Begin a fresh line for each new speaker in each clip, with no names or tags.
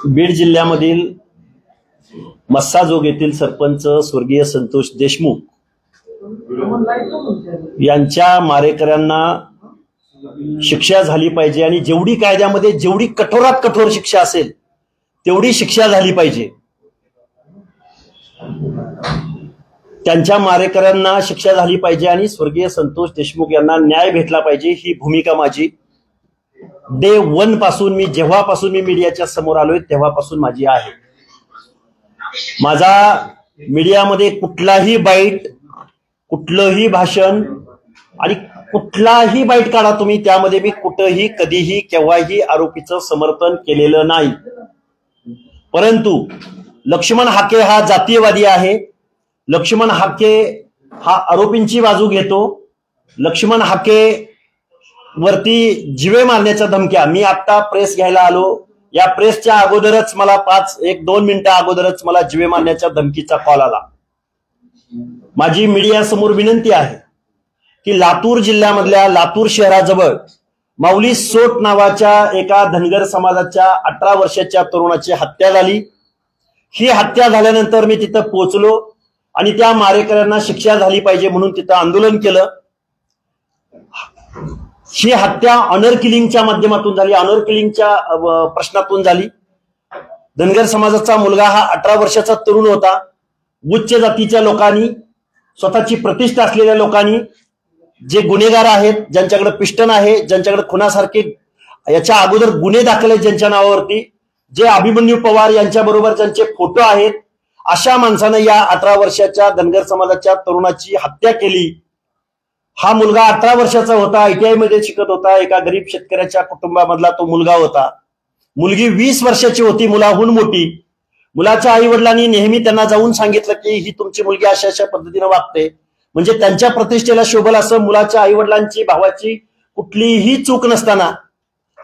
बीड जिल्ह्यामधील मस्साजोग येथील सरपंच स्वर्गीय संतोष देशमुख यांच्या मारेकऱ्यांना शिक्षा झाली पाहिजे आणि जेवढी कायद्यामध्ये जेवढी कठोरात कठोर शिक्षा असेल तेवढी शिक्षा झाली पाहिजे। त्यांच्या मारेकऱ्यांना शिक्षा झाली पाहिजे आणि स्वर्गीय संतोष देशमुख यांना न्याय भेटला पाहिजे ही भूमिका माझी डे वन पासून जेव्हापासून मी मीडियाच्या समोर आलोय तेव्हापासून माझी आहे। माझा मीडियामध्ये कुठलाही बाईट, कुठलंही भाषण आणि कुठलाही बाईट काढा तुम्ही, त्यामध्ये मी कुठेही कधीही केव्हाही आरोपीचं समर्थन केलेलं नाही। परंतु लक्ष्मण हाके हा जातीयवादी आहे। लक्ष्मण हाके हा आरोपींची बाजू घेतो। लक्ष्मण हाके वरती जीवे मारण्याच्या धमक्या, मी आता प्रेस घ्यायला आलो, या प्रेसच्या अगोदरच मला 1-2 मिनिटं अगोदरच मला जीवे मारण्याच्या धमकीचा कॉल आला। माझी मीडिया समोर विनंती आहे की लातूर जिल्ह्यामधल्या लातूर शहराजवळ माऊली सोट नावाच्या एका धनगर समाजाच्या 18 वर्षाच्या तरुणाची हत्या झाली। ही हत्या झाल्यानंतर मी तिथं पोहोचलो आणि त्या मारेकऱ्यांना शिक्षा झाली पाहिजे म्हणून तिथं आंदोलन केलं। ही हत्या ऑनर किलिंगच्या माध्यमातून झाली, ऑनर किलिंगच्या प्रश्नातून झाली। धनगर समाजाचा मुलगा हा 18 वर्षाचा तरुण होता। उच्च जातीच्या लोकांनी, स्वतःची प्रतिष्ठा असलेल्या लोकांनी, जे गुन्हेगार आहेत, ज्यांच्याकडे पिस्टन आहे, ज्यांच्याकडे खुनासारखे याच्या अगोदर गुन्हे दाखल आहेत ज्यांच्या नावावरती, जे अभिमन्यू पवार यांच्या बरोबर ज्यांचे फोटो आहेत, अशा माणसानं या 18 वर्षाच्या धनगर समाजाच्या तरुणाची हत्या केली। हा मुलगा 18 वर्षाचा होता, ITI मध्ये शिकत होता, एका गरीब शेतकऱ्याच्या कुटुंबामधला तो मुलगा होता। मुलगी 20 वर्षाची होती, मुलाहून मोठी। मुलाच्या आई वडिलांनी नेहमी त्यांना जाऊन सांगितलं की ही तुमची मुलगी अशा अशा पद्धतीने वागते, म्हणजे त्यांच्या प्रतिष्ठेला शोभल असं मुलाच्या आई वडिलांची, भावाची कुठलीही चूक नसताना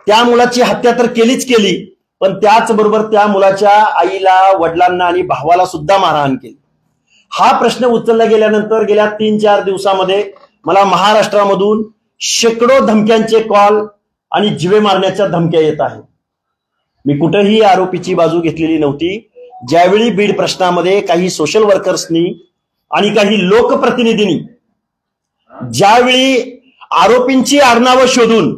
त्या मुलाची हत्या तर केलीच केली, पण त्याचबरोबर त्या मुलाच्या आईला, वडिलांना आणि भावाला सुद्धा मारहाण केली। हा प्रश्न उचलला गेल्यानंतर गेल्या 3-4 दिवसामध्ये मला महाराष्ट्रामधून शेकडो धमक्यांचे कॉल आणि जीवे मारण्याच्या धमक्या येत आहेत। मी कुठेही आरोपीची बाजू घेतलेली नव्हती। ज्यावेळी बीड प्रश्नामध्ये काही सोशल वर्कर्सनी आणि काही लोकप्रतिनिधींनी ज्यावेळी आरोपींची आडनावं शोधून